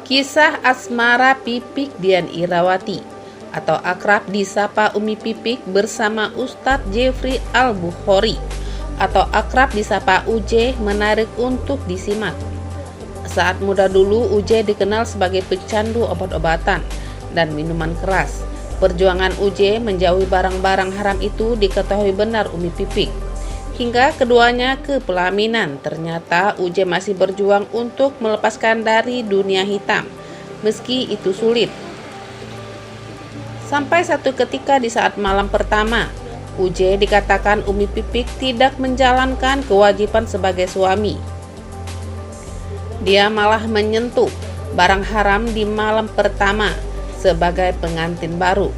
Kisah asmara Pipik Dian Irawati atau akrab disapa Umi Pipik bersama Ustadz Jeffrey Al-Bukhari atau akrab disapa UJ menarik untuk disimak. Saat muda dulu UJ dikenal sebagai pecandu obat-obatan dan minuman keras. Perjuangan UJ menjauhi barang-barang haram itu diketahui benar Umi Pipik. Hingga keduanya ke pelaminan, ternyata UJ masih berjuang untuk melepaskan dari dunia hitam, meski itu sulit. Sampai satu ketika di saat malam pertama, UJ dikatakan Umi Pipik tidak menjalankan kewajiban sebagai suami. Dia malah menyentuh barang haram di malam pertama sebagai pengantin baru.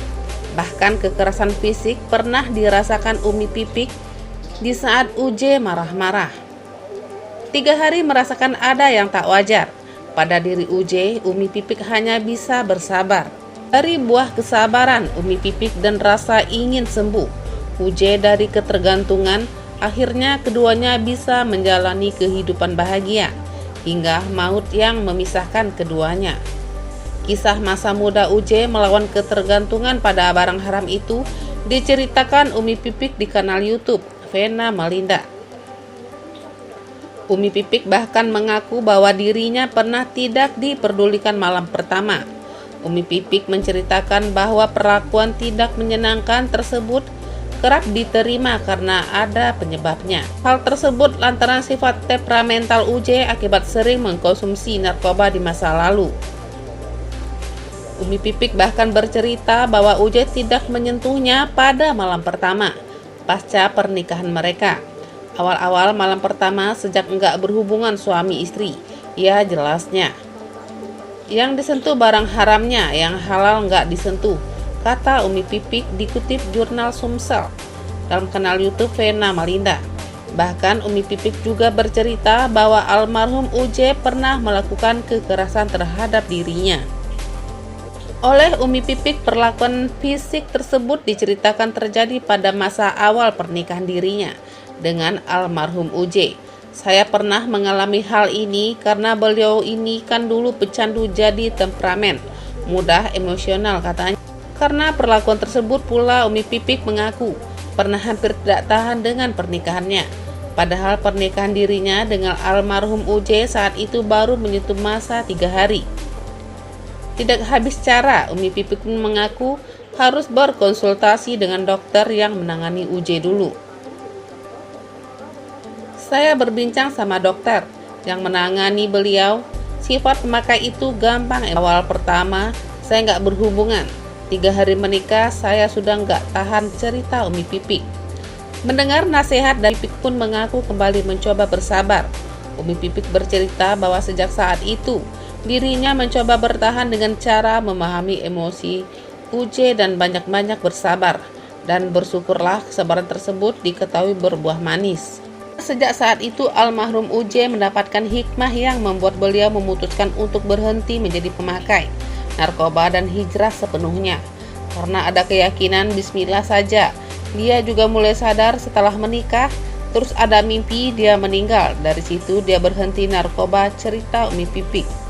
Bahkan kekerasan fisik pernah dirasakan Umi Pipik di saat UJ marah-marah. 3 hari merasakan ada yang tak wajar pada diri UJ, Umi Pipik hanya bisa bersabar. Dari buah kesabaran Umi Pipik dan rasa ingin sembuh UJ dari ketergantungan, akhirnya keduanya bisa menjalani kehidupan bahagia hingga maut yang memisahkan keduanya. Kisah masa muda UJ melawan ketergantungan pada barang haram itu diceritakan Umi Pipik di kanal YouTube Vena Melinda. Umi Pipik bahkan mengaku bahwa dirinya pernah tidak diperdulikan malam pertama. Umi Pipik menceritakan bahwa perlakuan tidak menyenangkan tersebut kerap diterima karena ada penyebabnya. Hal tersebut lantaran sifat temperamental UJ akibat sering mengkonsumsi narkoba di masa lalu. Umi Pipik bahkan bercerita bahwa UJ tidak menyentuhnya pada malam pertama pasca pernikahan mereka. Awal-awal malam pertama sejak enggak berhubungan suami istri, ya jelasnya. Yang disentuh barang haramnya, yang halal enggak disentuh, kata Umi Pipik dikutip jurnal Sumsel dalam kanal YouTube Vena Melinda. Bahkan Umi Pipik juga bercerita bahwa almarhum UJ pernah melakukan kekerasan terhadap dirinya. Oleh Umi Pipik, perlakuan fisik tersebut diceritakan terjadi pada masa awal pernikahan dirinya dengan almarhum UJ. Saya pernah mengalami hal ini karena beliau ini kan dulu pecandu, jadi temperamen, mudah emosional katanya. Karena perlakuan tersebut pula Umi Pipik mengaku pernah hampir tidak tahan dengan pernikahannya. Padahal pernikahan dirinya dengan almarhum UJ saat itu baru menyentuh masa 3 hari. Tidak habis cara, Umi Pipik pun mengaku harus berkonsultasi dengan dokter yang menangani UJ dulu. Saya berbincang sama dokter yang menangani beliau. Sifat pemakai itu gampang. Awal pertama saya nggak berhubungan. 3 hari menikah saya sudah nggak tahan, cerita Umi Pipik. Mendengar nasihat dari Pipik pun mengaku kembali mencoba bersabar. Umi Pipik bercerita bahwa sejak saat itu dirinya mencoba bertahan dengan cara memahami emosi UJ dan banyak-banyak bersabar, dan bersyukurlah kesabaran tersebut diketahui berbuah manis. Sejak saat itu almarhum UJ mendapatkan hikmah yang membuat beliau memutuskan untuk berhenti menjadi pemakai narkoba dan hijrah sepenuhnya. Karena ada keyakinan bismillah saja, dia juga mulai sadar setelah menikah, terus ada mimpi dia meninggal. Dari situ dia berhenti narkoba, cerita Umi Pipik.